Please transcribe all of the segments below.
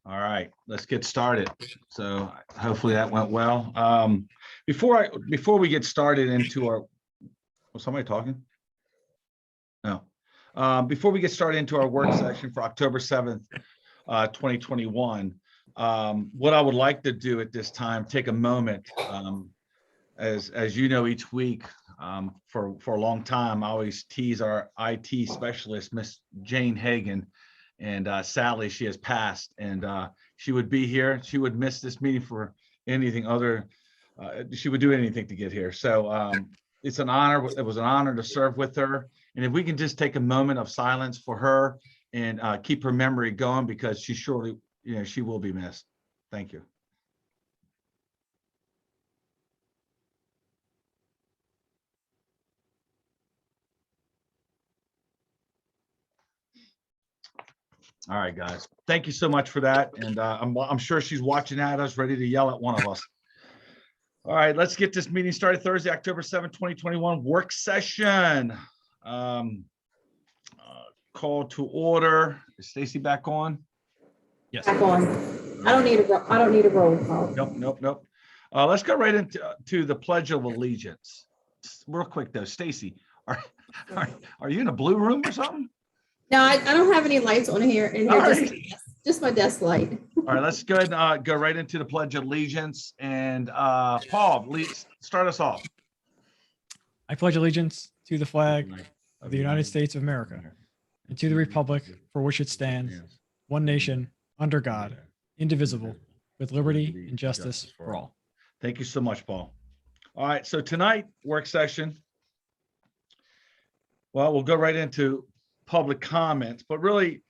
All right, let's get started. So hopefully that went well. Before we get started into our, was somebody talking? No. Before we get started into our work session for October 7th, 2021, what I would like to do at this time, take a moment, as you know, each week, for a long time, I always tease our IT specialist, Miss Jane Hagan. And sadly, she has passed, and she would be here. She would miss this meeting for anything other. She would do anything to get here. So it's an honor. It was an honor to serve with her. And if we can just take a moment of silence for her and keep her memory going, because she surely, she will be missed. Thank you. All right, guys. Thank you so much for that. And I'm sure she's watching at us, ready to yell at one of us. All right, let's get this meeting started. Thursday, October 7th, 2021, work session. Call to order. Is Stacy back on? Yes. Back on. I don't need a roll call. Nope. Let's go right into the Pledge of Allegiance. Real quick though, Stacy, are you in a blue room or something? No, I don't have any lights on here. All right. Just my desk light. All right, let's go ahead and go right into the Pledge of Allegiance. And Paul, please start us off. I pledge allegiance to the flag of the United States of America and to the republic for which it stands, one nation, under God, indivisible, with liberty and justice for all. Thank you so much, Paul. All right, so tonight, work session. Well, we'll go right into public comments, but really,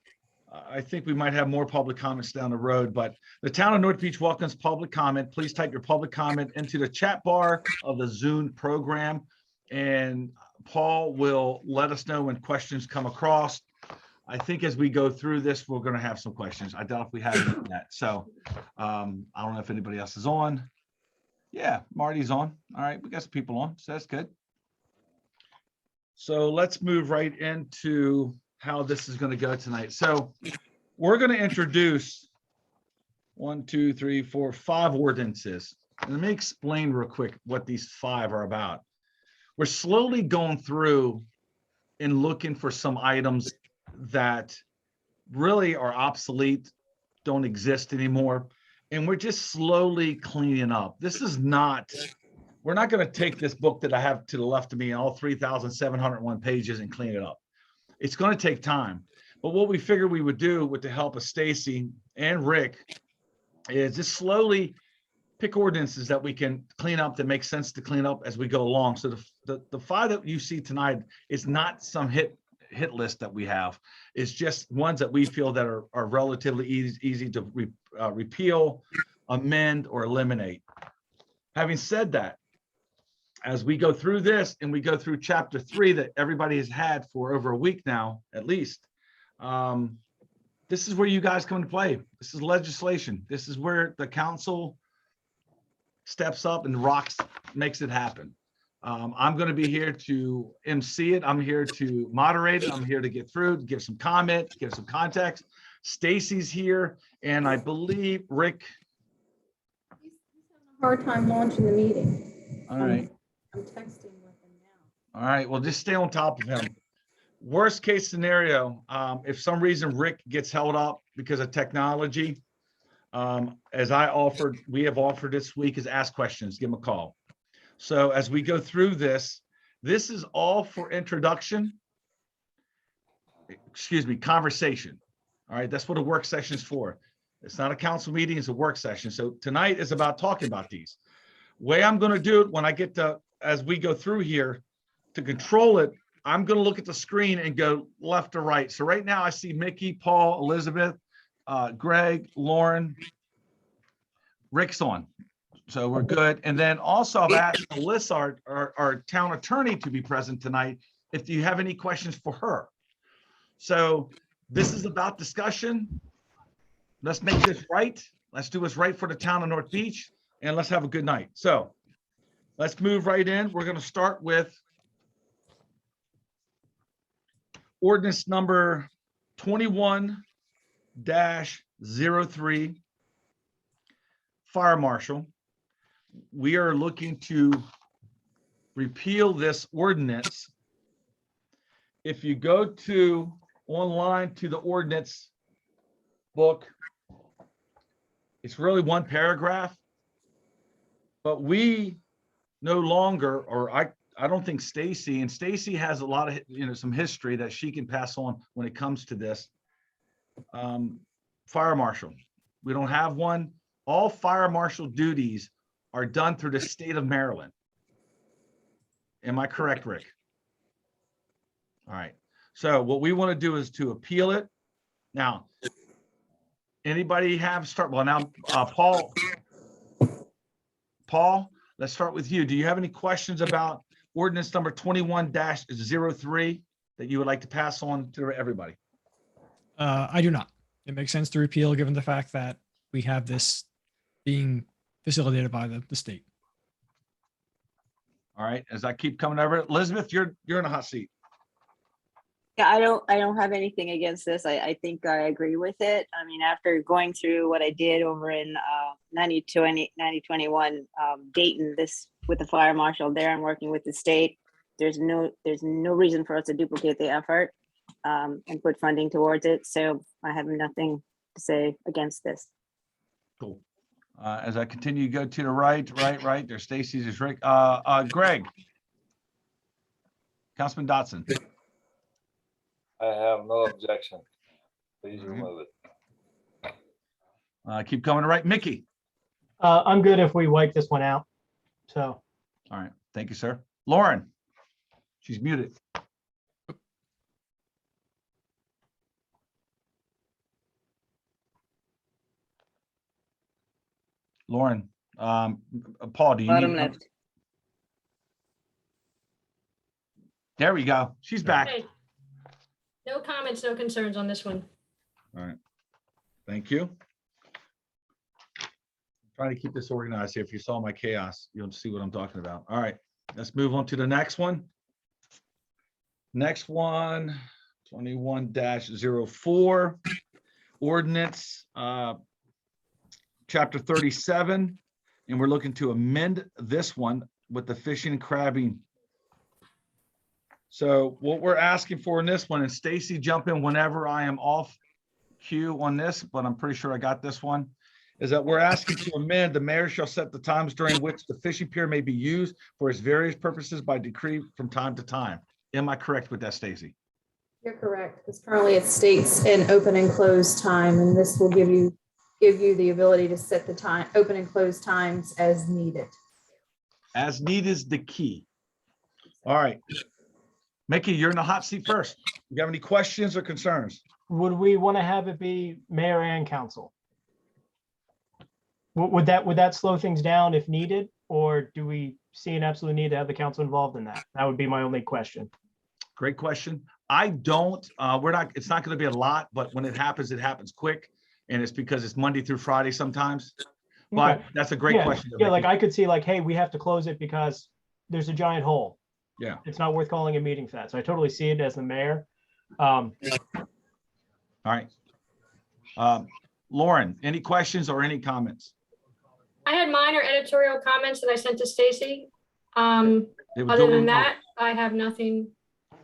I think we might have more public comments down the road, but the town of North Beach welcomes public comment. Please type your public comment into the chat bar of the Zoom program, and Paul will let us know when questions come across. I think as we go through this, we're going to have some questions. I doubt if we have any yet. So I don't know if anybody else is on. Yeah, Marty's on. All right, we got some people on, so that's good. So let's move right into how this is going to go tonight. So we're going to introduce 5 ordinances. And let me explain real quick what these 5 are about. We're slowly going through and looking for some items that really are obsolete, don't exist anymore. And we're just slowly cleaning up. We're not going to take this book that I have to the left of me and all 3,701 pages and clean it up. It's going to take time. But what we figured we would do with the help of Stacy and Rick is just slowly pick ordinances that we can clean up that make sense to clean up as we go along. So the 5 that you see tonight is not some hit list that we have. It's just ones that we feel that are relatively easy to repeal, amend, or eliminate. Having said that, as we go through this and we go through chapter 3 that everybody has had for over a week now, at least, this is where you guys come into play. This is legislation. This is where the council steps up and makes it happen. I'm going to be here to MC it. I'm here to moderate it. I'm here to get through, give some comment, give some context. Stacy's here, and I believe Rick. He's having a hard time launching the meeting. All right. I'm texting with him now. All right. Well, just stay on top of him. Worst case scenario, if some reason Rick gets held up because of technology, as we have offered this week, is ask questions, give him a call. So as we go through this is all for introduction, conversation. All right, that's what a work session is for. It's not a council meeting, it's a work session. So tonight is about talking about these. Way I'm going to do it when I get to, as we go through here, to control it, I'm going to look at the screen and go left to right. So right now I see Mickey, Paul, Elizabeth, Greg, Lauren, Rick's on. So we're good. And then also I've asked Alyssa, our town attorney, to be present tonight if you have any questions for her. So this is about discussion. Let's make this right. Let's do what's right for the town of North Beach, and let's have a good night. So let's move right in. We're going to start with ordinance number 21-09. Fire Marshal. We are looking to repeal this ordinance. If you go to online to the ordinance book, it's really one paragraph, but we no longer, or I don't think Stacy, and Stacy has a lot of, some history that she can pass on when it comes to this. Fire Marshal, we don't have one. All fire marshal duties are done through the state of Maryland. Am I correct, Rick? All right. So what we want to do is to appeal it. Now, anybody have well now, Paul, let's start with you. Do you have any questions about ordinance number 21-03 that you would like to pass on to everybody? I do not. It makes sense to repeal given the fact that we have this being facilitated by the state. All right, as I keep coming over, Elizabeth, you're in a hot seat. Yeah, I don't have anything against this. I think I agree with it. I mean, after going through what I did over in 9021 Dayton, this with the fire marshal there and working with the state, there's no reason for us to duplicate the effort and put funding towards it. So I have nothing to say against this. Cool. As I continue to go to the right, there's Stacy's, there's Rick. Greg. Councilman Dotson. I have no objection. Please All right. remove it. Keep coming to right. Mickey. I'm good if we wipe this one out. So, All right. Thank you, sir. Lauren. She's muted. Lauren, Paul, do you Bottom need? left. There we go. She's back. Okay. No comments, no concerns on this one. All right. Thank you. Trying to keep this organized here. If you saw my chaos, you'll see what I'm talking about. All right, let's move on to the next one. Next one, 21-04, ordinance, chapter 37. And we're looking to amend this one with the fishing and crabbing. So what we're asking for in this one, and Stacy, jump in whenever I am off cue on this, but I'm pretty sure I got this one, is that we're asking to amend, the mayor shall set the times during which the fishing pier may be used for its various purposes by decree from time to time. Am I correct with that, Stacy? You're correct, because currently it states an open and close time, and this will give you the ability to set the time, open and close times as needed. As need is the key. All right. Mickey, you're in the hot seat first. You have any questions or concerns? would we want to have it be mayor and council? Would that slow things down if needed, or do we see an absolute need to have the council involved in that? That would be my only question. Great question. I don't, it's not going to be a lot, but when it happens quick. And it's because it's Monday through Friday sometimes. But Okay. that's a great Yeah, question. Yeah, like I could see like, hey, we have to close it because there's a giant hole. Yeah. It's not worth calling a meeting for that. So I totally see it as the mayor. All right. Lauren, any questions or any comments? I had minor editorial comments that I sent to Stacy. They were Other duly than that, noted. I have nothing,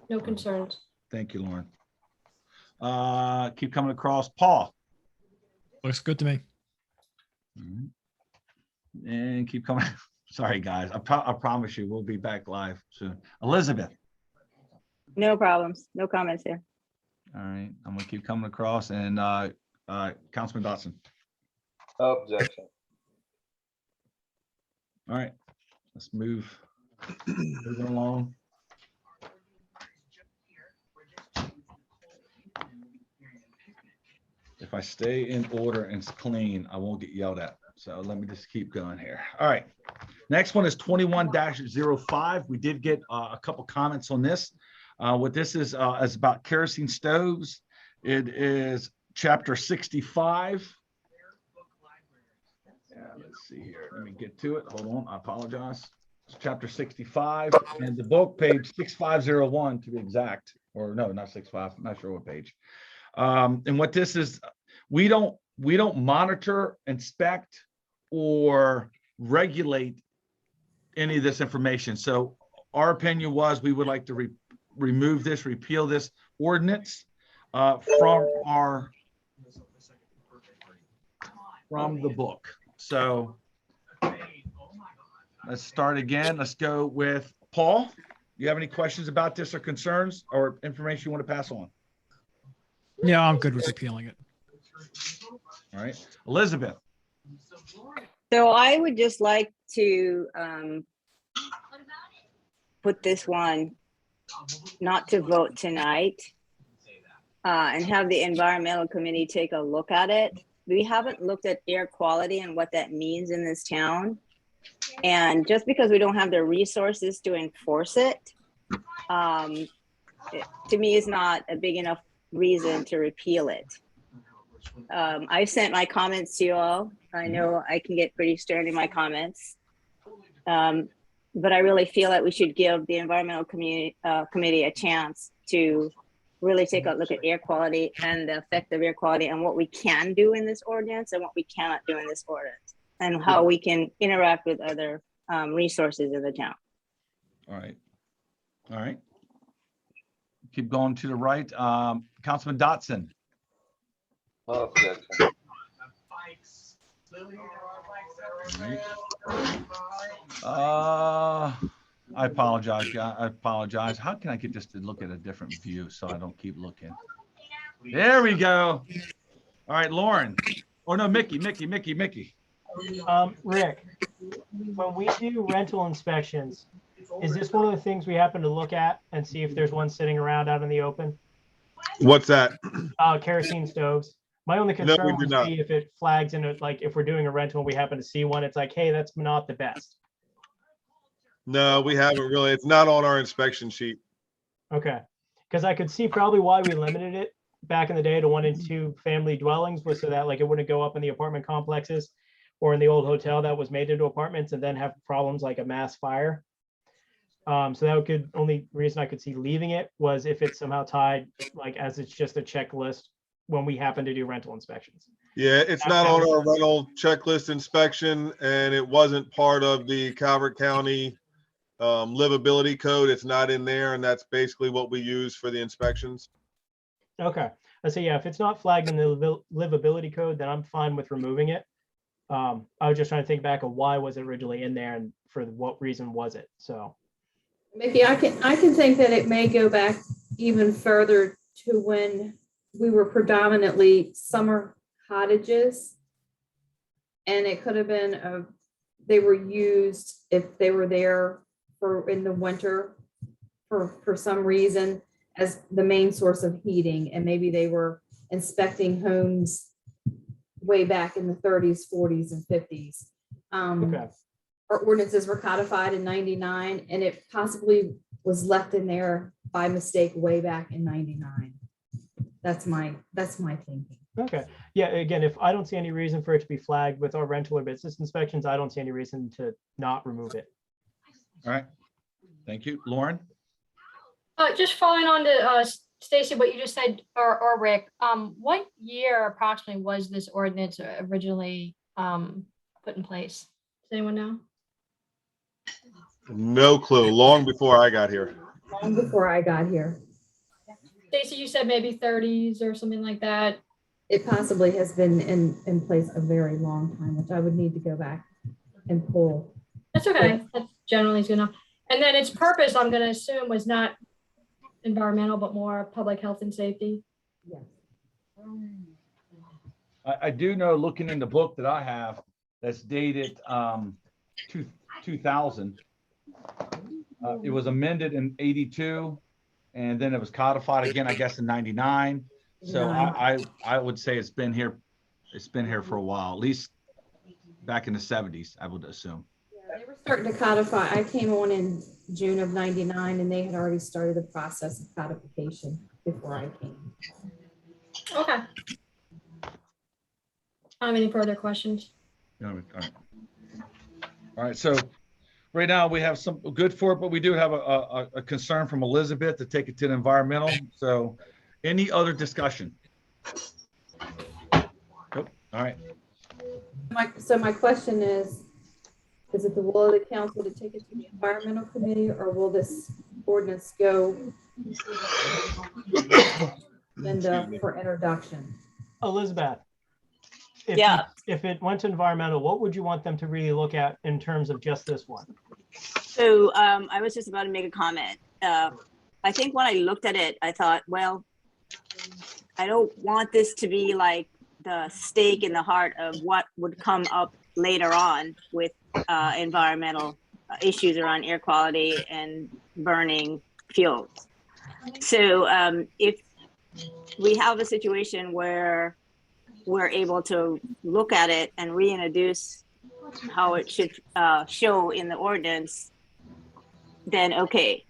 no concerns. Thank you, Lauren. Keep coming across. Paul. Looks good to me. And keep coming. Sorry, guys. I promise you we'll be back live soon. Elizabeth. No problems. No comments here. All right. I'm going to keep coming across. And Councilman Dotson. No objection. All right. Let's move moving along. If I stay in order and it's clean, I won't get yelled at. So let me just keep going here. All right. Next one is 21-05. We did get a couple comments on this. What this is about kerosene stoves. It is chapter 65. Yeah, let's see here. Let me get to it. Hold on. I apologize. It's chapter 65 and the book page 6501 to be exact. Or no, not 65. I'm not sure what page. And what this is, we don't monitor, inspect, or regulate any of this information. So our opinion was we would like to remove this, repeal this ordinance from the book. So let's start again. Let's go with Paul. You have any questions about this or concerns or information you want to pass on? Yeah, I'm good with repealing it. All right, Elizabeth. So I would just like to put this one not to vote tonight and have the environmental committee take a look at it. We haven't looked at air quality and what that means in this town. And just because we don't have the resources to enforce it, to me is not a big enough reason to repeal it. I sent my comments to you all. I know I can get pretty stern in my comments. But I really feel that we should give the environmental committee a chance to really take a look at air quality and the effect of air quality and what we can do in this ordinance and what we cannot do in this ordinance and how we can interact with other resources in the town. All right. All right. Keep going to the right. Councilman Dotson. No objection. I apologize. I apologize. How can I get this to look at a different view so I don't keep looking? There we go. All right, Lauren. Or no, Mickey. Rick, when we do rental inspections, is this one of the things we happen to look at and see if there's one sitting around out in the open? What's that? Kerosene stoves. My only No, concern we do would not. be if it flags in it, like if we're doing a rental and we happen to see one, it's like, hey, that's not the best. No, we haven't really. It's not on our inspection sheet. Okay, because I could see probably why we limited it back in the day to 1 and 2 family dwellings was so that like it wouldn't go up in the apartment complexes or in the old hotel that was made into apartments and then have problems like a mass fire. So that could, only reason I could see leaving it was if it's somehow tied, like as it's just a checklist when we happen to do rental inspections. Yeah, it's not on our rental checklist inspection, and it wasn't part of the Calvert County livability code. It's not in there, and that's basically what we use for the inspections. Okay, I say, yeah, if it's not flagged in the livability code, then I'm fine with removing it. I was just trying to think back of why was it originally in there and for what reason was it, so. Maybe I can think that it may go back even further to when we were predominantly summer cottages. And it could have been, they were used if they were there for in the winter for some reason as the main source of heating. And maybe they were inspecting homes way back in the 30s, 40s, and 50s. Okay. Our ordinances were codified in 99, and it possibly was left in there by mistake way back in 99. That's my thinking. Okay, yeah, again, if I don't see any reason for it to be flagged with our rental or business inspections, I don't see any reason to not remove it. All right. Thank you. Lauren? Just following on to Stacy, what you just said, or Rick, what year approximately was this ordinance originally put in place? Does anyone know? No clue. Long before I got here. Long before I got here. Stacy, you said maybe 30s or something like that. It possibly has been in place a very long time, which I would need to go back and pull. That's okay. That's generally good enough. And then its purpose, I'm going to assume, was not environmental, but more public health and safety. Yes. I do know, looking in the book that I have that's dated 2000, it was amended in 82, and then it was codified again, I guess, in 99. So I would say it's been here for a while, at least back in the 70s, I would assume. Yeah, they were starting to codify. I came on in June of 99, and they had already started the process of codification before I came. Okay. I don't have any further questions. All right. All right, so right now we have some good for it, but we do have a concern from Elizabeth to take it to the environmental. So any other discussion? All right. So my question is it the will of the council to take it to the environmental committee, or will this ordinance go agenda for introduction? Elizabeth. If Yeah. if it went to environmental, what would you want them to really look at in terms of just this one? So I was just about to make a comment. I think when I looked at it, I thought, well, I don't want this to be like the stake in the heart of what would come up later on with environmental issues around air quality and burning fuels. So if we have a situation where we're able to look at it and reintroduce how it should show in the ordinance, then okay.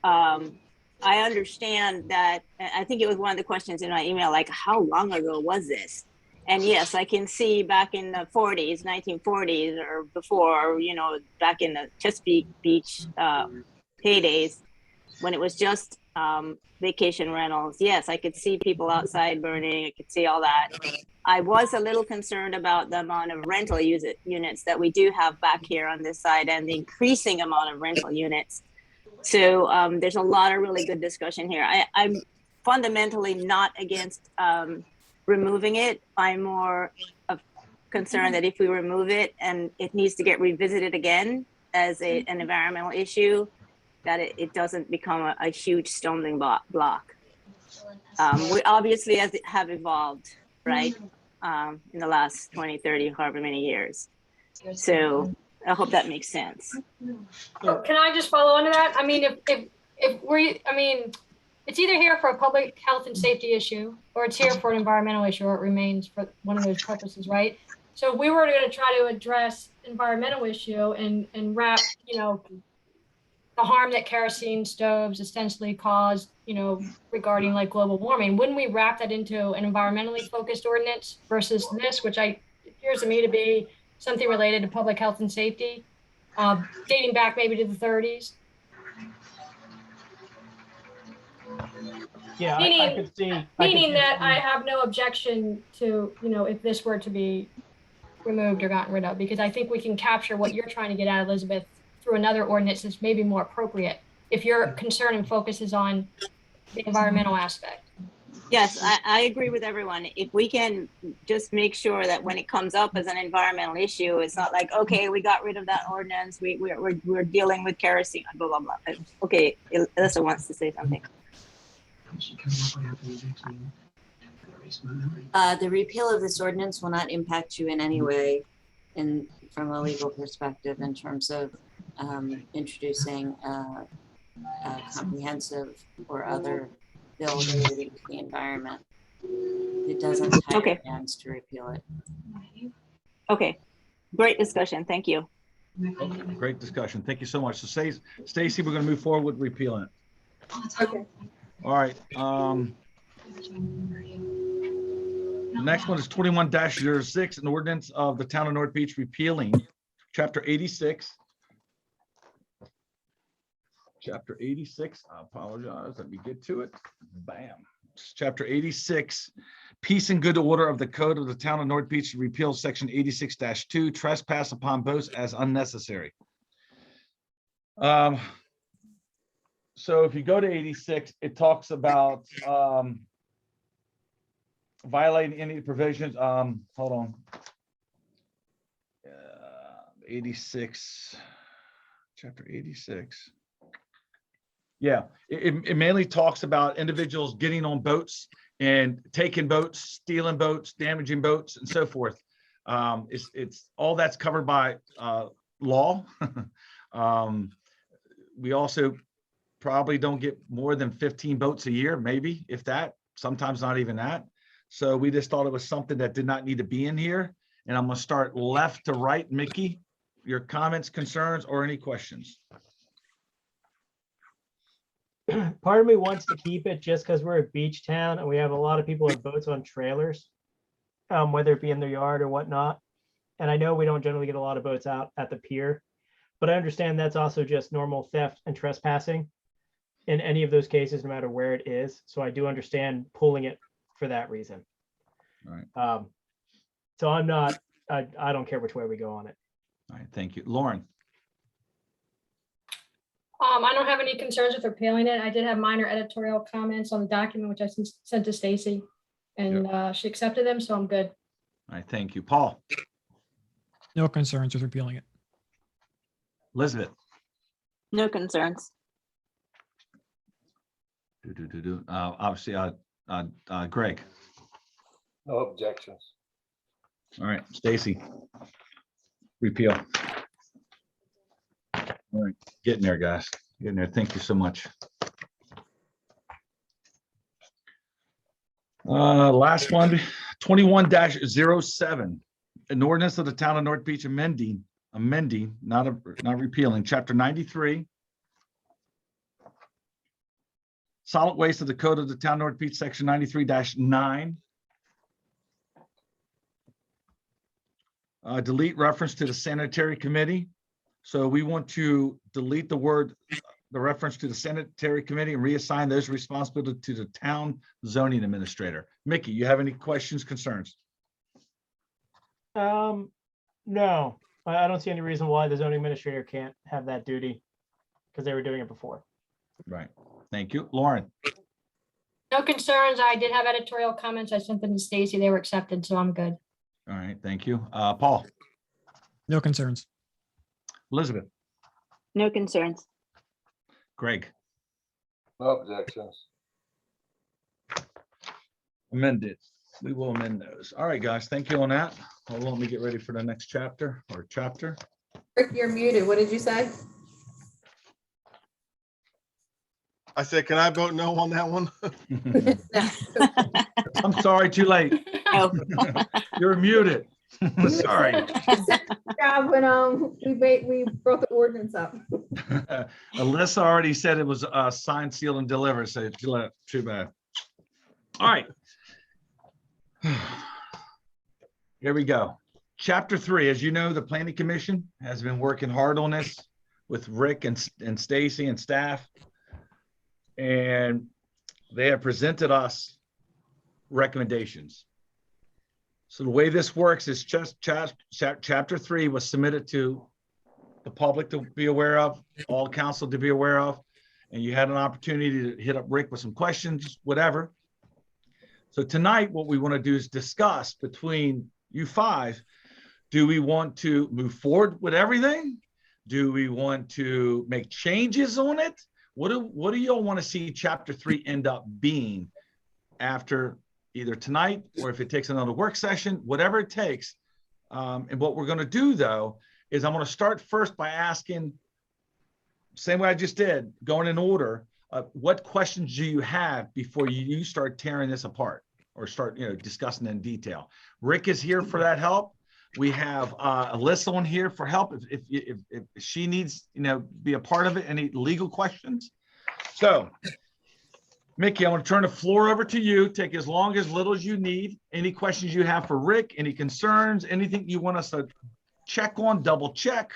I understand that. I think it was one of the questions in my email, like how long ago was this? And yes, I can see back in the 40s, 1940s or before, you know, back in the Chesapeake Beach heydays, when it was just vacation rentals. Yes, I could see people outside burning. I could see all that. I was a little concerned about the amount of rental units that we do have back here on this side and the increasing amount of rental units. So there's a lot of really good discussion here. I'm fundamentally not against removing it. I'm more of concerned that if we remove it and it needs to get revisited again as an environmental issue, that it doesn't become a huge stumbling block. We obviously have evolved, right, in the last 20, 30, however many years. So I hope that makes sense. So can I just follow on to that? I mean, it's either here for a public health and safety issue, or it's here for an environmental issue, or it remains for one of those purposes, right? So if we were going to try to address environmental issue and wrap, you know, the harm that kerosene stoves essentially caused, you know, regarding like global warming, wouldn't we wrap that into an environmentally focused ordinance versus this, which appears to me to be something related to public health and safety, dating back maybe to the 30s? Yeah, I could see. Meaning that I have no objection to, you know, if this were to be removed or gotten rid of, because I think we can capture what you're trying to get at, Elizabeth, through another ordinance that's maybe more appropriate if your concern and focus is on the environmental aspect. Yes, I agree with everyone. If we can just make sure that when it comes up as an environmental issue, it's not like, okay, we got rid of that ordinance. We're dealing with kerosene, blah, blah, blah. Okay, Alyssa wants to say something. The repeal of this ordinance will not impact you in any way from a legal perspective in terms of introducing a comprehensive or other bill relating to the environment. It doesn't tie your hands to repeal it. Okay, great discussion. Thank you. Okay, great discussion. Thank you so much. So Stacy, we're going to move forward with repealing it. Okay. All right. The next one is 21-06, an ordinance of the town of North Beach repealing chapter 86. Chapter 86, I apologize. Let me get to it. Bam. It's chapter 86, peace and good order of the code of the town of North Beach to repeal section 86-2, trespass upon boats as unnecessary. So if you go to 86, it talks about violating any provisions. Hold on. 86, chapter 86. Yeah, it mainly talks about individuals getting on boats and taking boats, stealing boats, damaging boats, and so forth. It's all that's covered by law. We also probably don't get more than 15 boats a year, maybe, if that, sometimes not even that. So we just thought it was something that did not need to be in here. And I'm gonna start left to right. Mickey, your comments, concerns, or any questions? Part of me wants to keep it just because we're a beach town and we have a lot of people with boats on trailers, whether it be in their yard or whatnot. And I know we don't generally get a lot of boats out at the pier, but I understand that's also just normal theft and trespassing in any of those cases, no matter where it is. So I do understand pulling it for that reason. Right. So I'm not, I don't care which way we go on it. All right, thank you. Lauren? I don't have any concerns with repealing it. I did have minor editorial comments on the document, which I sent to Stacy, and she accepted them, so I'm good. All right, thank you. Paul? No concerns with repealing it. Elizabeth? No concerns. Obviously, Greg? No objections. All right, Stacy? Repeal. All right, getting there, guys. Getting there. Thank you so much. Last one, 21-07. An ordinance of the town of North Beach amending, not repealing, chapter 93. Solid waste of the code of the town of North Beach, section 93-9. Delete reference to the sanitary committee. So we want to delete the reference to the sanitary committee and reassign those responsibilities to the town zoning administrator. Mickey, you have any questions, concerns? No, I don't see any reason why the zoning administrator can't have that duty because they were doing it before. Right. Thank you. Lauren? No concerns. I did have editorial comments. I sent them to Stacy. They were accepted, so I'm good. All right. Thank you. Paul? No concerns. Elizabeth? No concerns. Greg? No objections. Amended. We will amend those. All right, guys. Thank you on that. Hold on, let me get ready for the next chapter or chapter. Rick, you're muted. What did you say? I said, can I vote no on that one? No. I'm sorry, too late. No. You're muted. Sorry. Yeah, when we brought the ordinance up. Alyssa already said it was signed, sealed, and delivered, so too bad. All right. Here we go. Chapter 3, as you know, the Planning Commission has been working hard on this with Rick and Stacy and staff. And they have presented us recommendations. So the way this works is just chapter 3 was submitted to the public to be aware of, all council to be aware of, and you had an opportunity to hit up Rick with some questions, whatever. So tonight, what we want to do is discuss between you five, do we want to move forward with everything? Do we want to make changes on it? What do y'all want to see chapter 3 end up being after either tonight, or if it takes another work session, whatever it takes. And what we're going to do, though, is I'm going to start first by asking, same way I just did, going in order, what questions do you have before you start tearing this apart or start discussing in detail? Rick is here for that help. We have Alyssa on here for help if she needs be a part of it. Any legal questions? So, Mickey, I want to turn the floor over to you. Take as long, as little as you need. Any questions you have for Rick, any concerns, anything you want us to check on, double check,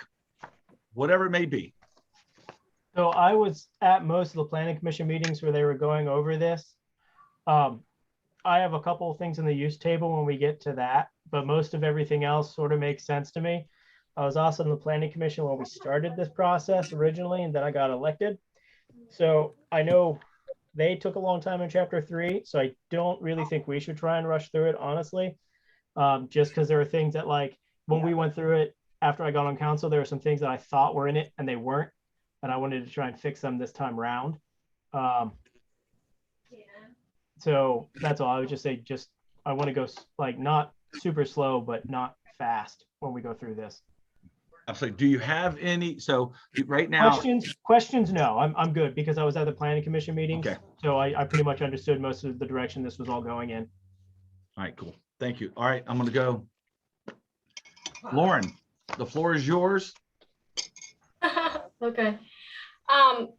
whatever it may be. So I was at most of the planning commission meetings where they were going over this. I have a couple of things in the use table when we get to that, but most of everything else sort of makes sense to me. I was also in the planning commission when we started this process originally, and then I got elected. So I know they took a long time in chapter 3, so I don't really think we should try and rush through it, honestly. Just because there are things that, like, when we went through it after I got on council, there were some things that I thought were in it and they weren't, and I wanted to try and fix them this time round. So that's all. I would just say, I want to go like not super slow, but not fast when we go through this. So do you have any, so right now? Questions? No, I'm good because I was at the planning commission meetings. Okay. So I pretty much understood most of the direction this was all going in. All right, cool. Thank you. All right, I'm going to go. Lauren, the floor is yours. Okay.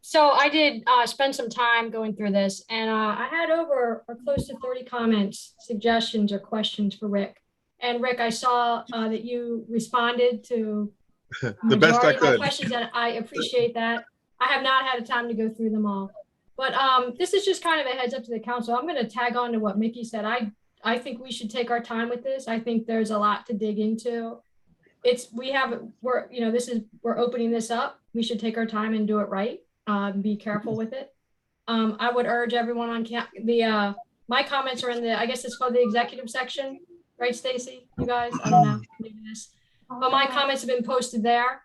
So I did spend some time going through this, and I had over or close to 30 comments, suggestions, or questions for Rick. And Rick, I saw that you responded to the best I could. Questions, and I appreciate that. I have not had a time to go through them all, but this is just kind of a heads up to the council. I'm going to tag on to what Mickey said. I think we should take our time with this. I think there's a lot to dig into. We're opening this up. We should take our time and do it right. Be careful with it. I would urge everyone on my comments are in I guess it's called the executive section, right, Stacy? You guys, I don't know, maybe this. But my comments have been posted there.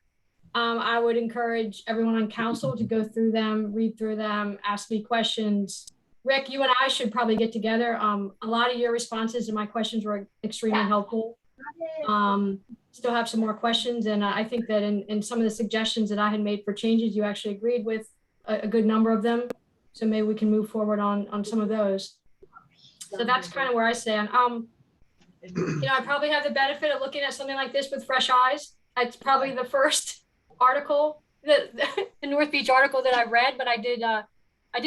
I would encourage everyone on council to go through them, read through them, ask me questions. Rick, you and I should probably get together. A lot of your responses to my questions were extremely helpful. Still have some more questions. And I think that in some of the suggestions that I had made for changes, you actually agreed with a good number of them. So maybe we can move forward on some of those. So that's kind of where I stand. I probably have the benefit of looking at something like this with fresh eyes. It's probably the first article, the North Beach article that I read, but I did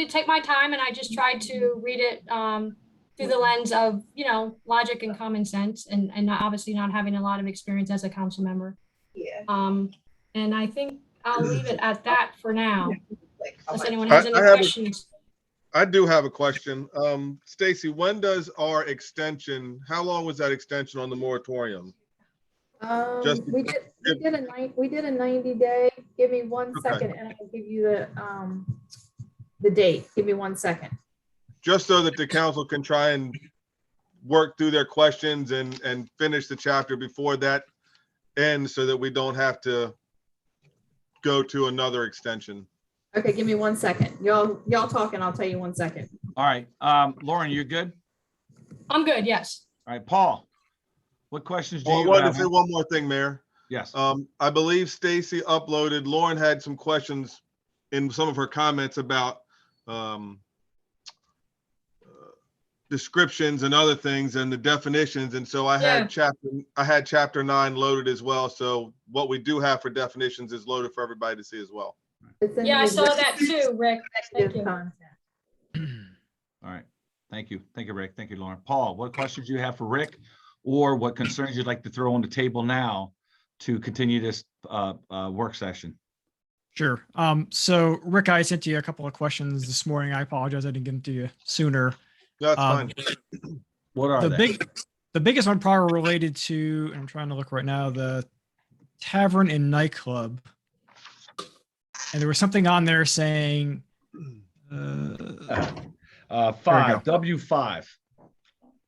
take my time and I just tried to read it through the lens of, logic and common sense and obviously not having a lot of experience as a council member. Yeah. And I think I'll leave it at that for now. Unless anyone has any I have questions. I do have a question. Stacy, when does our extension, how long was that extension on the moratorium? Just- We did a 90-day. Give me one Okay. second and I'll give you the date. Give me 1 second. Just so that the council can try and work through their questions and finish the chapter before that ends so that we don't have to go to another extension. Okay, give me 1 second. Y'all talking, I'll tell you 1 second. All right, Lauren, you're good? I'm good, yes. All right, Paul, what questions do Well, I you wanted to have? say one more thing, Mayor. Yes, I believe Stacy uploaded, Lauren had some questions in some of her comments about descriptions and other things and the definitions. And so I had chapter 9 loaded as well. So what we do have for definitions is loaded for everybody to see as well. It's in Yeah, the I saw that too, Rick. Thank you. content. all right. Thank you. Thank you, Rick. Thank you, Lauren. Paul, what questions do you have for Rick? Or what concerns you'd like to throw on the table now to continue this work session? Sure. So Rick, I sent you a couple of questions this morning. I apologize I didn't get them to you sooner. That's fine. What are they? The biggest one probably related to, I'm trying to look right now, the tavern and nightclub. And there was something on there saying, W5.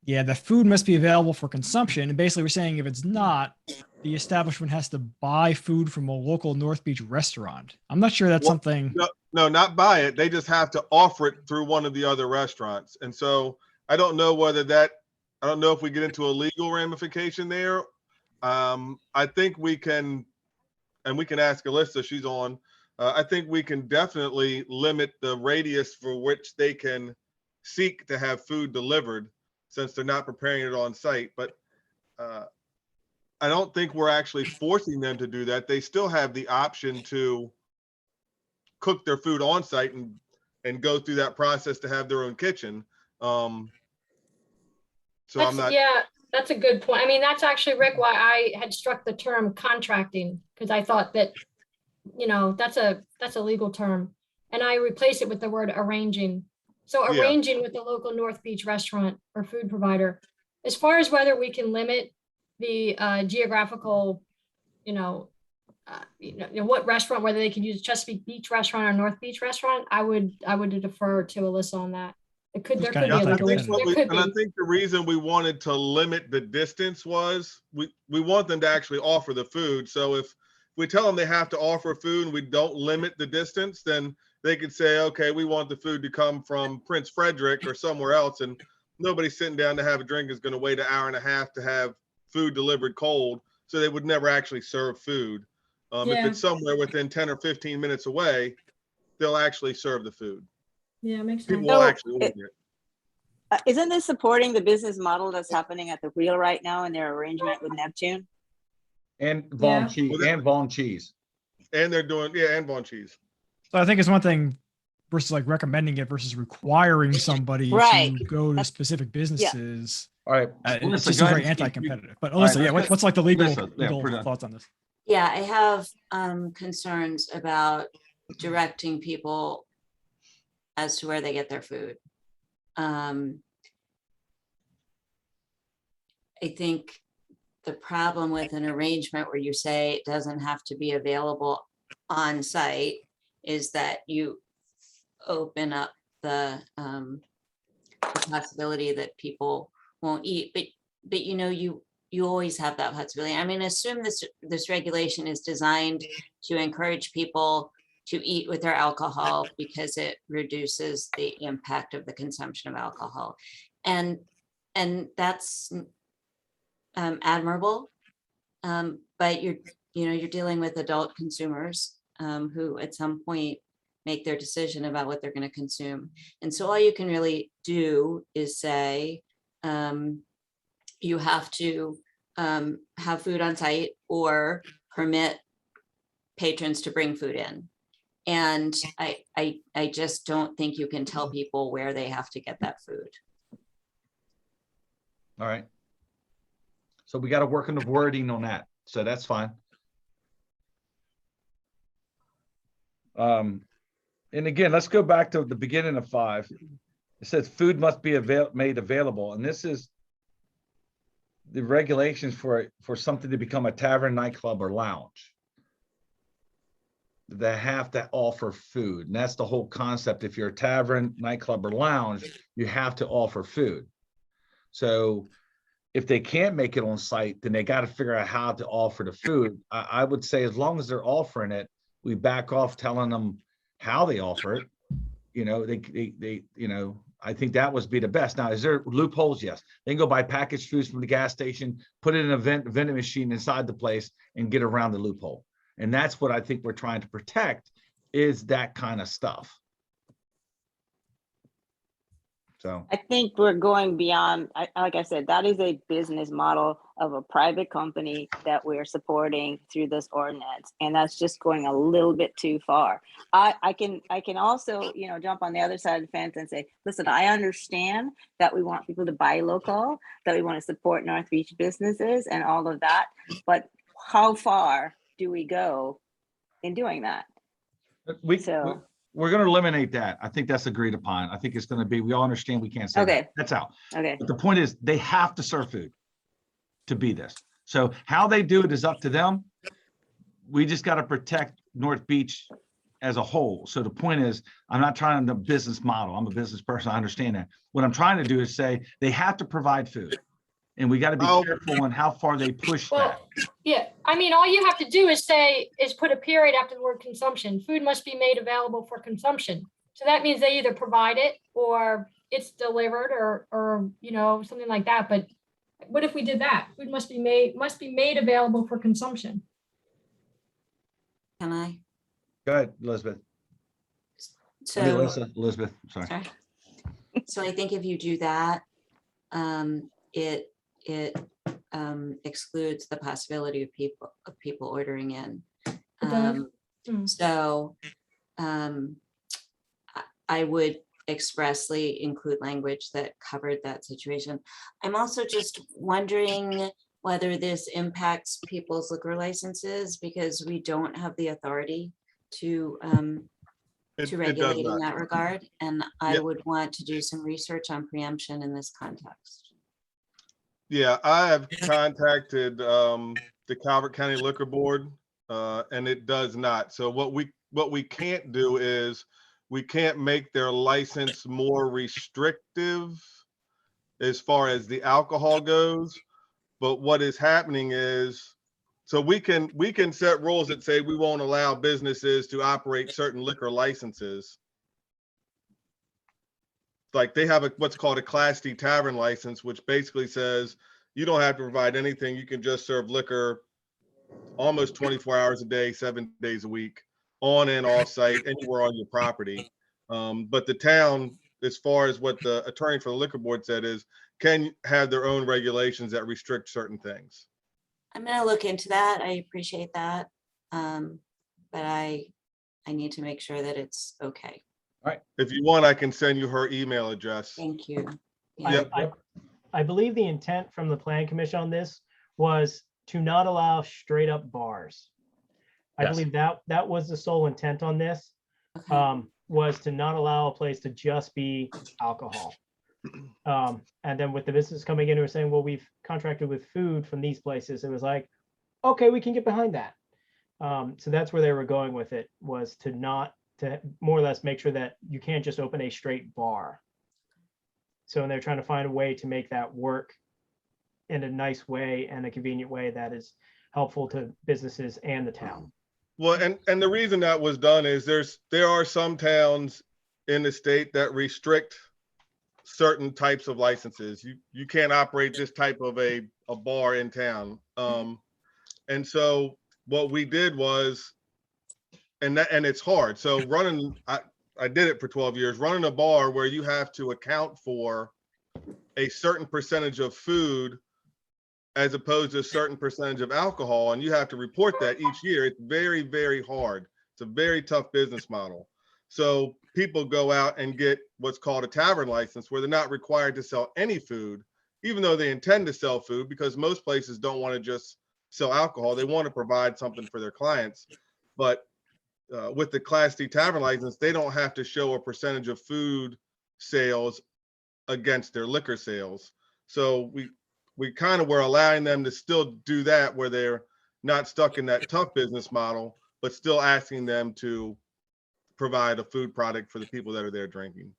yeah, the food must be available for consumption. And basically we're saying if it's not, the establishment has to buy food from a local North Beach restaurant. I'm not sure that's Well, something. No, not buy it. They just have to offer it through one of the other restaurants. And so I don't know I don't know if we get into a legal ramification there. I think we can, and we can ask Alyssa, she's on. I think we can definitely limit the radius for which they can seek to have food delivered since they're not preparing it on site. But I don't think we're actually forcing them to do that. They still have the option to cook their food on site and go through that process to have their own kitchen. So I'm not. Yeah, that's a good point. I mean, that's actually, Rick, why I had struck the term contracting, because I thought that, that's a legal term. And I replaced it with the word arranging. So Yeah. arranging with the local North Beach restaurant or food provider. As far as whether we can limit the geographical, what restaurant, whether they can use Chesapeake Beach restaurant or North Beach restaurant, I would defer to Alyssa on that. There could be a kinda legal outside reason. There could And I be. think the reason we wanted to limit the distance was we want them to actually offer the food. So if we tell them they have to offer food and we don't limit the distance, then they could say, okay, we want the food to come from Prince Frederick or somewhere else. And nobody sitting down to have a drink is going to wait an hour and a half to have food delivered cold. So they would never actually serve food. If Yeah. it's somewhere within 10 or 15 minutes away, they'll actually serve the food. Yeah, makes People sense. will So actually order it. Isn't this supporting the business model that's happening at the Wheel right now in their arrangement with Neptune? And Yeah. Von Cheese. And they're doing, and Von Cheese. So I think it's one thing versus like recommending it versus requiring somebody Right. to go to That's- specific businesses. All right. It Alyssa, just go seems ahead very and speak. anti-competitive. But All right, Alyssa, yeah, let's what's like the legal, Alyssa, yeah, legal present. thoughts on this? Yeah, I have concerns about directing people as to where they get their food. I think the problem with an arrangement where you say it doesn't have to be available on site is that you open up the possibility that people won't eat, but you know, you always have that possibility. I mean, assume this regulation is designed to encourage people to eat with their alcohol because it reduces the impact of the consumption of alcohol. And that's admirable. But you're dealing with adult consumers who at some point make their decision about what they're going to consume. And so all you can really do is say, you have to have food on site or permit patrons to bring food in. And I just don't think you can tell people where they have to get that food. All right. So we got to work on the wording on that. So that's fine. And again, let's go back to the beginning of 5. It says food must be made available. And this is the regulations for something to become a tavern, nightclub, or lounge. They have to offer food. And that's the whole concept. If you're a tavern, nightclub, or lounge, you have to offer food. So if they can't make it on site, then they got to figure out how to offer the food. I would say as long as they're offering it, we back off telling them how they offer it. You know, they you know, I think that would be the best. Now, is there loopholes? Yes. They can go buy packaged foods from the gas station, put it in a vending machine inside the place and get around the loophole. And that's what I think we're trying to protect, is that kind of stuff. So I think we're going beyond, like I said, that is a business model of a private company that we're supporting through this ordinance. And that's just going a little bit too far. I can also, jump on the other side of the fence and say, listen, I understand that we want people to buy local, that we want to support North Beach businesses and all of that. But how far do we go in doing that? We're going to eliminate that. I think that's agreed upon. I think it's going to be, we all understand we can't say Okay. that. That's out. Okay. But the point is, they have to serve food to be this. So how they do it is up to them. We just got to protect North Beach as a whole. So the point is, I'm not trying to business model. I'm a business person. I understand that. What I'm trying to do is say they have to provide food. And we got to be careful on how far they push that. Yeah, I mean, all you have to do is put a period after the word consumption. Food must be made available for consumption. So that means they either provide it or it's delivered or something like that. But what if we did that? Food must be made available for consumption. Can I? Go ahead, Elizabeth. So, Elizabeth, sorry. sorry. So I think if you do that, it excludes the possibility of people ordering in. So I would expressly include language that covered that situation. I'm also just wondering whether this impacts people's liquor licenses, because we don't have the authority to regulate in that regard. And I would want to do some research on preemption in this context. Yeah, I have contacted the Calvert County Liquor Board, and it does not. So what we can't do is we can't make their license more restrictive as far as the alcohol goes. But what is happening is, so we can set rules that say we won't allow businesses to operate certain liquor licenses. Like they have what's called a Class D tavern license, which basically says you don't have to provide anything. You can just serve liquor almost 24 hours a day, 7 days a week, on and off site, anywhere on your property. But the town, as far as what the attorney for the liquor board said, is can have their own regulations that restrict certain things. I'm going to look into that. I appreciate that. But I need to make sure that it's okay. All right. If you want, I can send you her email address. Thank you. Yep. I believe the intent from the plan commission on this was to not allow straight up bars. I Yes. believe that was the sole intent on this, Okay. was to not allow a place to just be alcohol. And then with the business coming in, who were saying, well, we've contracted with food from these places. It was like, okay, we can get behind that. So that's where they were going with it, was to more or less make sure that you can't just open a straight bar. So they're trying to find a way to make that work in a nice way and a convenient way that is helpful to businesses and the town. Well, and the reason that was done is there are some towns in the state that restrict certain types of licenses. You can't operate this type of a bar in town. And so what we did was, and it's hard. So I did it for 12 years, running a bar where you have to account for a certain percentage of food as opposed to a certain percentage of alcohol, and you have to report that each year. It's very, very hard. It's a very tough business model. So people go out and get what's called a tavern license, where they're not required to sell any food, even though they intend to sell food, because most places don't want to just sell alcohol. They want to provide something for their clients. But with the Class D tavern license, they don't have to show a percentage of food sales against their liquor sales. So we kind of were allowing them to still do that, where they're not stuck in that tough business model, but still asking them to provide a food product for the people that are there drinking.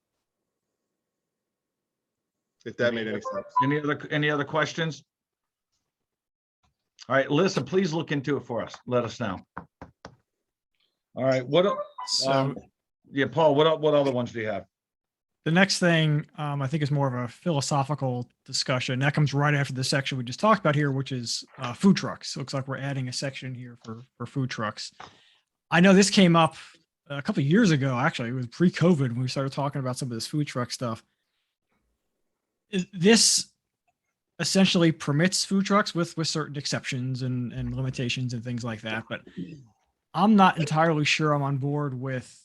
If that made any sense. Any other questions? All right, Alyssa, please look into it for us. Let us know. All right, So yeah, Paul, what other ones do you have? the next thing I think is more of a philosophical discussion. That comes right after the section we just talked about here, which is food trucks. Looks like we're adding a section here for food trucks. I know this came up a couple of years ago, actually. It was pre-COVID when we started talking about some of this food truck stuff. This essentially permits food trucks with certain exceptions and limitations and things like that. But I'm not entirely sure I'm on board with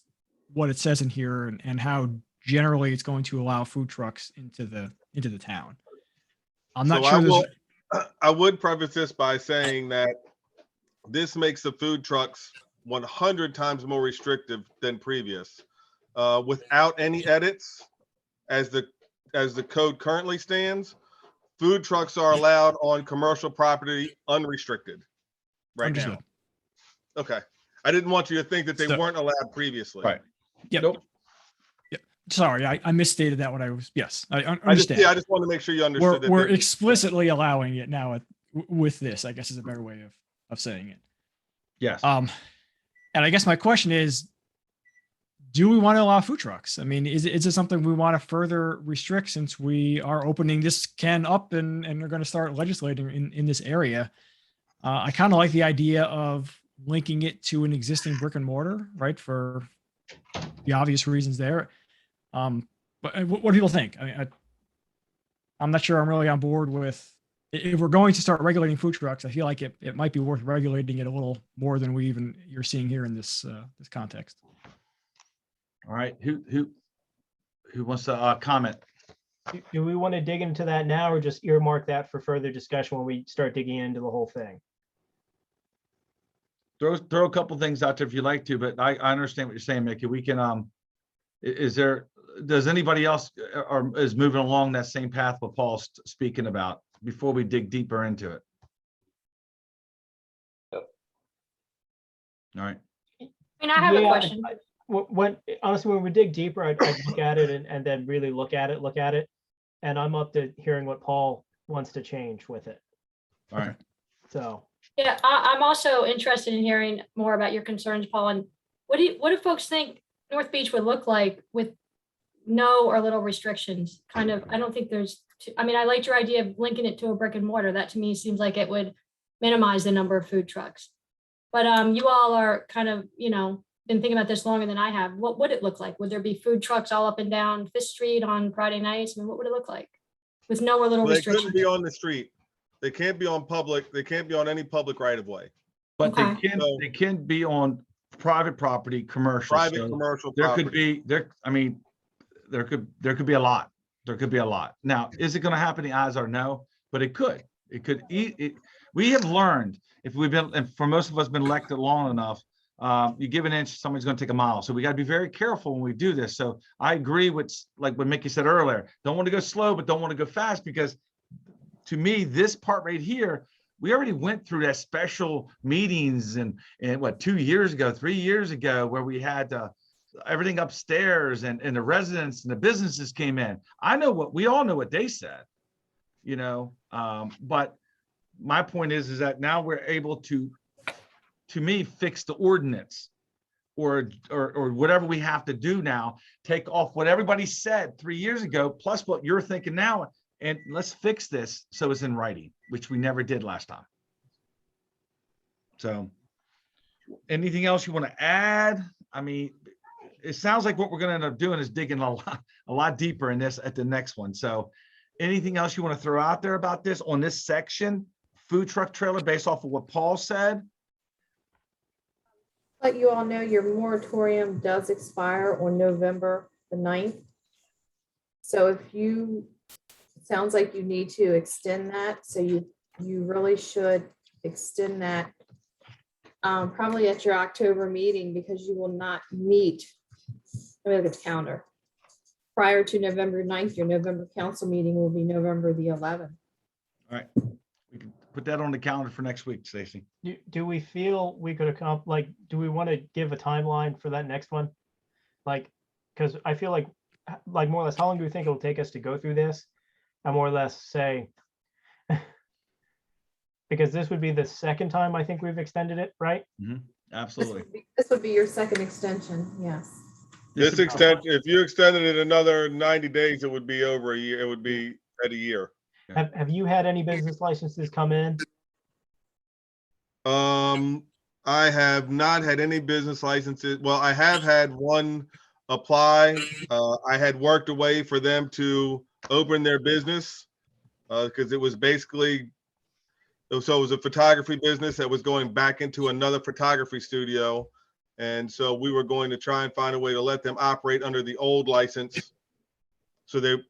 what it says in here and how generally it's going to allow food trucks into the town. I'm not sure. I would preface this by saying that this makes the food trucks 100 times more restrictive than previous. Without any edits, as the code currently stands, food trucks are allowed on commercial property unrestricted right now. Okay. I didn't want you to think that they weren't allowed previously. Right. Yep. Nope. Yep. Sorry, I misstated that when I was. Yes, I understand. I just want to make sure you understood. We're explicitly allowing it now with this, I guess, is a better way of saying it. Yes. And I guess my question is, do we want to allow food trucks? I mean, is it something we want to further restrict, since we are opening this can up and are going to start legislating in this area? I kind of like the idea of linking it to an existing brick and mortar, right? For the obvious reasons there. But what do people think? I mean, I'm not sure I'm really on board with, if we're going to start regulating food trucks, I feel like it might be worth regulating it a little more than you're seeing here in this context. All right, who wants to comment? Do we want to dig into that now, or just earmark that for further discussion when we start digging into the whole thing? Throw a couple things out there if you like to, but I understand what you're saying, Mickey. We can, does anybody else or is moving along that same path what Paul's speaking about before we dig deeper into it? Yep. All right. I mean, I have a question. Honestly, when we dig deeper, I'd look at it and then really look at it. And I'm up to hearing what Paul wants to change with it. All right. So. Yeah, I'm also interested in hearing more about your concerns, Paul. And what do folks think North Beach would look like with no or little restrictions? Kind of, I don't think there's, I mean, I liked your idea of linking it to a brick and mortar. That to me seems like it would minimize the number of food trucks. But you all are kind of, been thinking about this longer than I have. What would it look like? Would there be food trucks all up and down Fifth Street on Friday nights? I mean, what would it look like with no or little They restrictions? couldn't be on the street. They can't be on public. They can't be on any public right of way. But Okay. they can be on private property, commercial. Private So commercial there property. could be there could be a lot. There could be a lot. Now, is it going to happen? The odds are no, but it could. It could. We have learned, if we've been, and for most of us been elected long enough, you give an inch, somebody's gonna take a mile. So we gotta be very careful when we do this. So I agree with, like what Mickey said earlier, don't want to go slow, but don't want to go fast, because to me, this part right here, we already went through that special meetings and what, 2 years ago, 3 years ago, where we had everything upstairs and the residents and the businesses came in. We all know what they said, but my point is that now we're able to me, fix the ordinance or whatever we have to do now, take off what everybody said 3 years ago, plus what you're thinking now, and let's fix this so it's in writing, which we never did last time. So anything else you want to add? I mean, it sounds like what we're going to end up doing is digging a lot deeper in this at the next one. So anything else you want to throw out there about this on this section, food truck trailer, based off of what Paul said? Let you all know your moratorium does expire on November the 9th. So it sounds like you need to extend that. So you really should extend that probably at your October meeting, because you will not meet, let me look at the calendar. Prior to November 9th, your November council meeting will be November the 11th. All right, we can put that on the calendar for next week, Stacy. Do we feel we could do we want to give a timeline for that next one? Because I feel like more or less, how long do we think it'll take us to go through this? And more or less say, because this would be the second time I think we've extended it, right? Absolutely. This would be your second extension, yes. This extension, if you extended it another 90 days, it would be over a year. It would be at a year. Have you had any business licenses come in? I have not had any business licenses. Well, I have had one apply. I had worked away for them to open their business because it was basically, so it was a photography business that was going back into another photography studio. And so we were going to try and find a way to let them operate under the old license.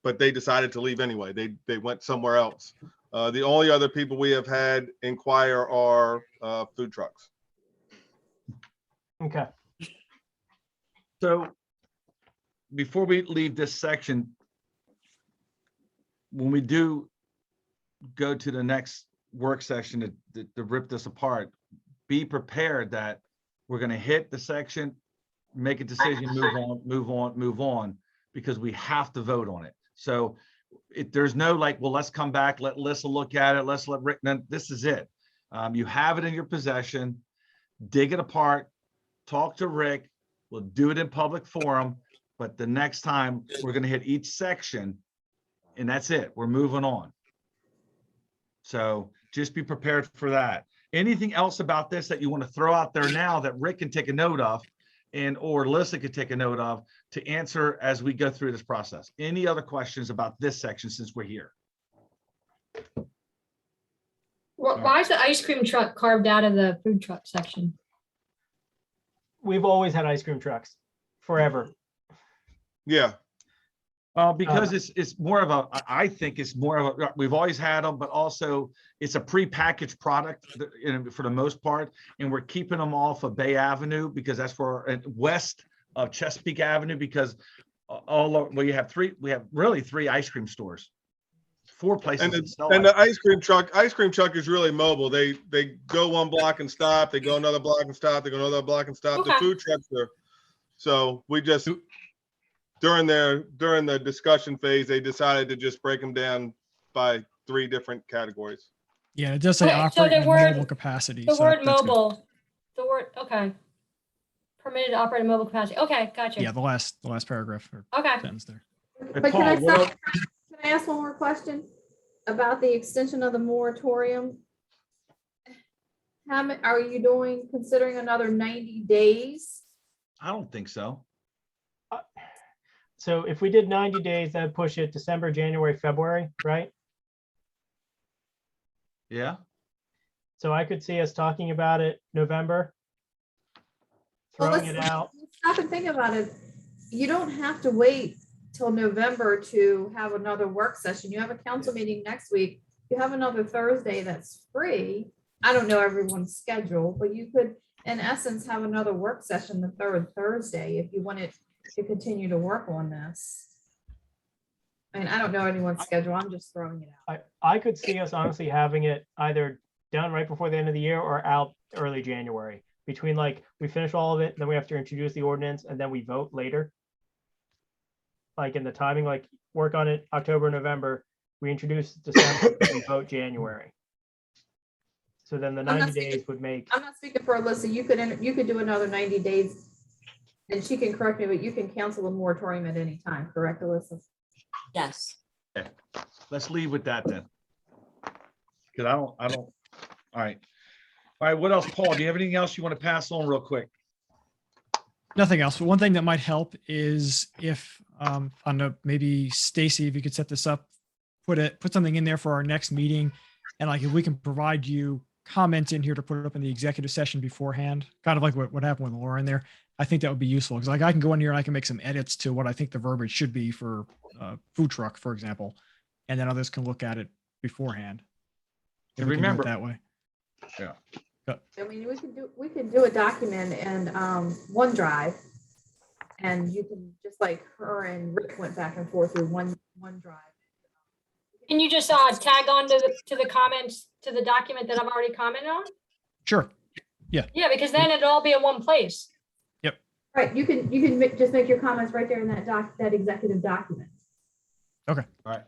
But they decided to leave anyway. They went somewhere else. The only other people we have had inquire are food trucks. Okay. So before we leave this section, when we do go to the next work session to rip this apart, be prepared that we're going to hit the section, make a decision, move on, because we have to vote on it. So there's no well, let's come back, let Lisa look at it, let's let Rick, this is it. You have it in your possession, dig it apart, talk to Rick, we'll do it in public forum, but the next time we're going to hit each section, and that's it, we're moving on. So just be prepared for that. Anything else about this that you want to throw out there now that Rick can take a note of, or Lisa could take a note of to answer as we go through this process? Any other questions about this section since we're here? Why is the ice cream truck carved out of the food truck section? We've always had ice cream trucks forever. Yeah. Because it's more of I think it's more of we've always had them, but also it's a prepackaged product for the most part, and we're keeping them off of Bay Avenue because that's where west of Chesapeake Avenue, because we have really three ice cream stores, 4 places. And the ice cream truck is really mobile. They go one block and stop. They go another block and stop. They go another block and stop. Okay. The food trucks are. So we just. During the discussion phase, they decided to just break them down by 3 different categories. Yeah, it does say Okay, so operate the in word- mobile capacity. The so word that's good. mobile, okay. Permitted to operate in mobile capacity. Okay, gotcha. Yeah, the last paragraph or Okay. sentence there. But can Paul, I ask one more question about the extension of the moratorium? How many are you considering another 90 days? I don't think so. So if we did 90 days, that'd push it December, January, February, right? Yeah. So I could see us talking about it November, Well, throwing it out. Stop and think about it. You don't have to wait till November to have another work session. You have a council meeting next week. You have another Thursday that's free. I don't know everyone's schedule, but you could in essence, have another work session the third Thursday if you wanted to continue to work on this. I mean, I don't know anyone's schedule. I'm just throwing it out. I could see us honestly having it either done right before the end of the year or out early January. Between like, we finish all of it, then we have to introduce the ordinance and then we vote later. Like in the timing, like work on it October, November, we introduce December, we vote January. So then the I'm not 90 speaking- days would make, I'm not speaking for Alyssa. You could do another 90 days. And she can correct me, but you can cancel a moratorium at any time, correct, Alyssa? Yes. Let's leave with that then. Because I don't, all right. All right, what else, Paul? Do you have anything else you want to pass on real quick? Nothing else. But one thing that might help is if, I don't know, maybe Stacy, if you could set this up, put something in there for our next meeting. And like, if we can provide you comments in here to put up in the executive session beforehand, kind of like what happened with Laura in there, I think that would be useful. Because like I can go in here and I can make some edits to what I think the verbiage should be for food truck, for example. And then others can look at it beforehand. And If we can do it remember- that way. I mean, we can do a document in OneDrive. And you can, just like her and Rick went back and forth through OneDrive. Can you just tag on to the comments to the document that I've already commented on? Sure. Yeah, because then it'll all be in one place. Right, you can just make your comments right there in that executive document. All right.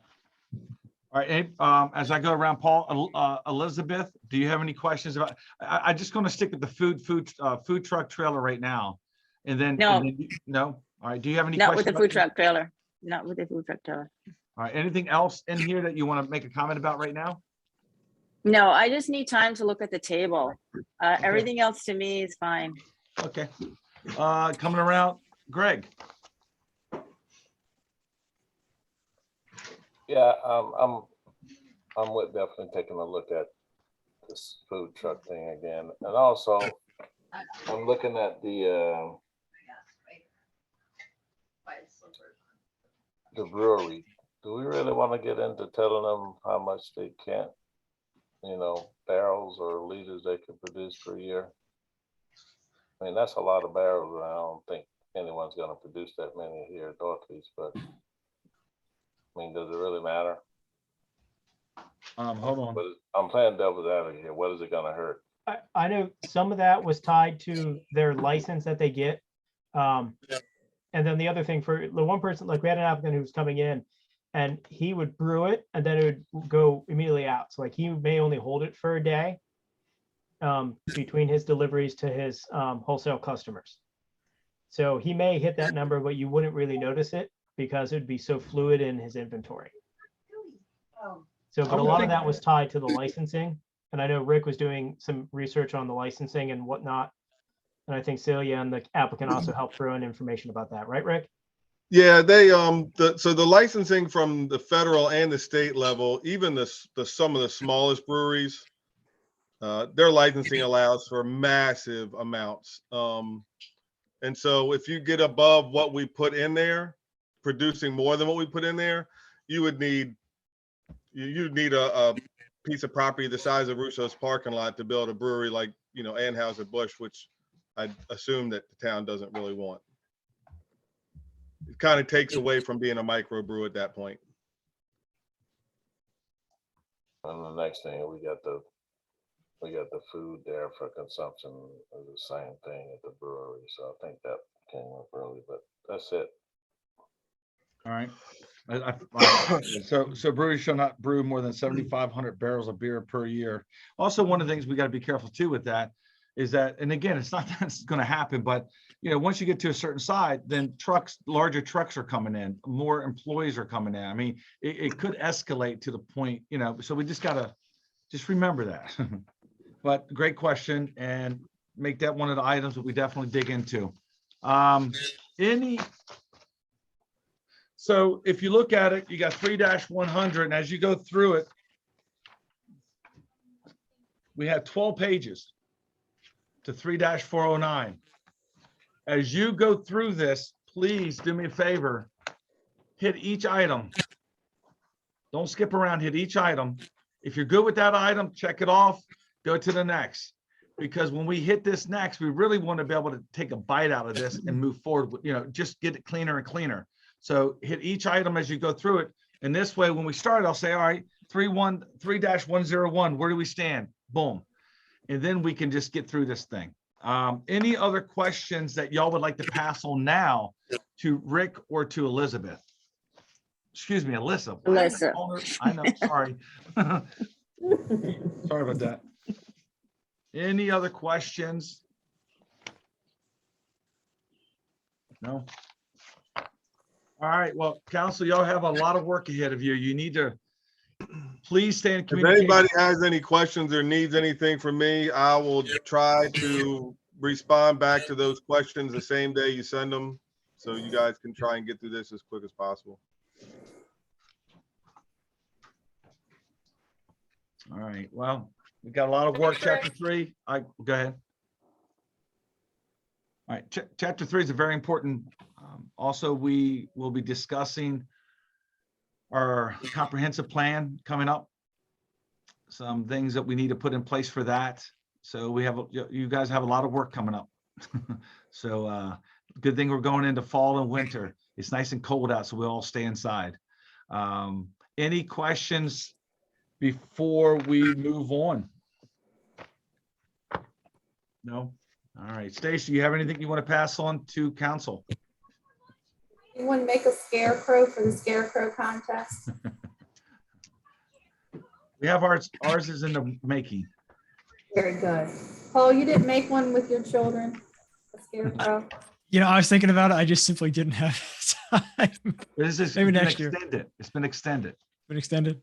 All right, Abe, as I go around, Paul, Elizabeth, do you have any questions about, I just gonna stick with the food truck trailer right now. And then, No. No? All right, do you have any not questions? with the about food truck trailer, not with the food truck trailer. All right, anything else in here that you want to make a comment about right now? No, I just need time to look at the table. Everything else to me is fine. Okay. Coming around, Greg. Yeah, I'm with definitely taking a look at this food truck thing again. And also, I'm looking at the brewery. Do we really want to get into telling them how much they can't, barrels or liters they can produce per year? I mean, that's a lot of barrels, and I don't think anyone's gonna produce that many here at Dorothy's, but I mean, does it really matter? Hold on. But I'm playing devil's advocate here. What is it gonna hurt? I know some of that was tied to their license that they get. And then the other thing for the one person, like we had an applicant who was coming in and he would brew it and then it would go immediately out. So like he may only hold it for a day between his deliveries to his wholesale customers. So he may hit that number, but you wouldn't really notice it because it'd be so fluid in his inventory. So, but a lot of that was tied to the licensing. And I know Rick was doing some research on the licensing and whatnot. And I think Celia and the applicant also helped throw in information about that, right, Rick? Yeah, they so the licensing from the federal and the state level, even the some of the smallest breweries, their licensing allows for massive amounts. And so if you get above what we put in there, producing more than what we put in there, you'd need a piece of property the size of Russo's parking lot to build a brewery like, Anheuser-Busch, which I assume that the town doesn't really want. It kind of takes away from being a microbrew at that point. And the next thing, we got the food there for consumption, the same thing at the brewery. So I think that came up early, but that's it. All right. So breweries shall not brew more than 7,500 barrels of beer per year. Also, one of the things we got to be careful too with that is that, and again, it's not that it's going to happen, but once you get to a certain size, then larger trucks are coming in, more employees are coming in. I mean, it could escalate to the point, so we just got to remember that. But great question, and make that one of the items that we definitely dig into. So if you look at it, you got 3-100, and as you go through it, we have 12 pages to 3-409. As you go through this, please do me a favor, hit each item. Don't skip around, hit each item. If you're good with that item, check it off, go to the next. because when we hit this next, we really want to be able to take a bite out of this and move forward, just get it cleaner and cleaner. So hit each item as you go through it. And this way, when we start, I'll say, all right, 3-101, where do we stand? Boom. And then we can just get through this thing. Any other questions that y'all would like to pass on now to Rick or to Elizabeth? Excuse me, Alyssa. Why did I call her- I know, sorry. Sorry about that. Any other questions? No? All right, well, council, y'all have a lot of work ahead of you. You need to please stay in If communication. anybody has any questions or needs anything from me, I will try to respond back to those questions the same day you send them. So you guys can try and get through this as quick as possible. All right, well, we got a lot of work, chapter 3. Go ahead. All right, chapter 3 is a very important. Also, we will be discussing our comprehensive plan coming up. Some things that we need to put in place for that. So you guys have a lot of work coming up. So good thing we're going into fall and winter. It's nice and cold out, so we'll all stay inside. Any questions before we move on? No? All right, Stacy, you have anything you want to pass on to council? You want to make a scarecrow for the scarecrow contest? We have ours is in the making. Very good. Paul, you didn't make one with your children? A scarecrow? I was thinking about it. I just simply didn't have time. This is Maybe been next year. extended. It's been extended. Been extended.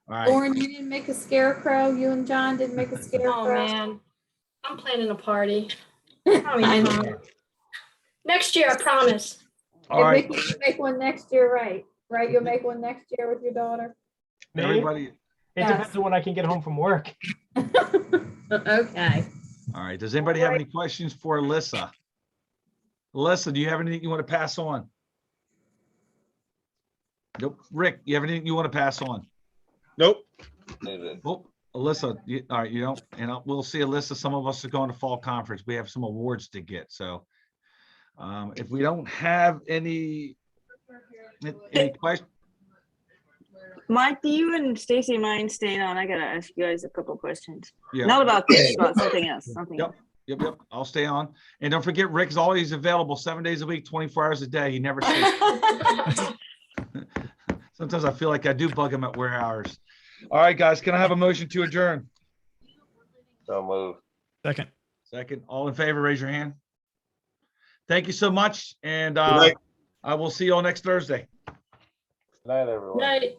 All right. Lauren, you didn't make a scarecrow? You and John didn't make a scarecrow? Oh, man. I'm planning a party. I know. Next year, I promise. All Hey, right, Ricky, you make one next year, right? Right, you'll make one next year with your daughter? Me? everybody. It Yes. depends on when I can get home from work. Okay. All right. Does anybody have any questions for Alyssa? Alyssa, do you have anything you want to pass on? Nope. Rick, you have anything you want to pass on? Nope. Needed. Oh, Alyssa, all right, you don't, and we'll see Alyssa. Some of us are going to fall conference. We have some awards to get. So if we don't have any questions, Mike, do you and Stacy mind staying on? I gotta ask you guys a couple questions. yeah. Not about this, about something else, something Yep. else. Yep. I'll stay on. And don't forget, Rick's always available 7 days a week, 24 hours a day. He never sleeps. Sometimes I feel like I do bug him at weird hours. All right, guys, can I have a motion to adjourn? So move. Second. Second, all in favor, raise your hand. Thank you so much. And night. I will see you all next Thursday. Night, everyone. Night.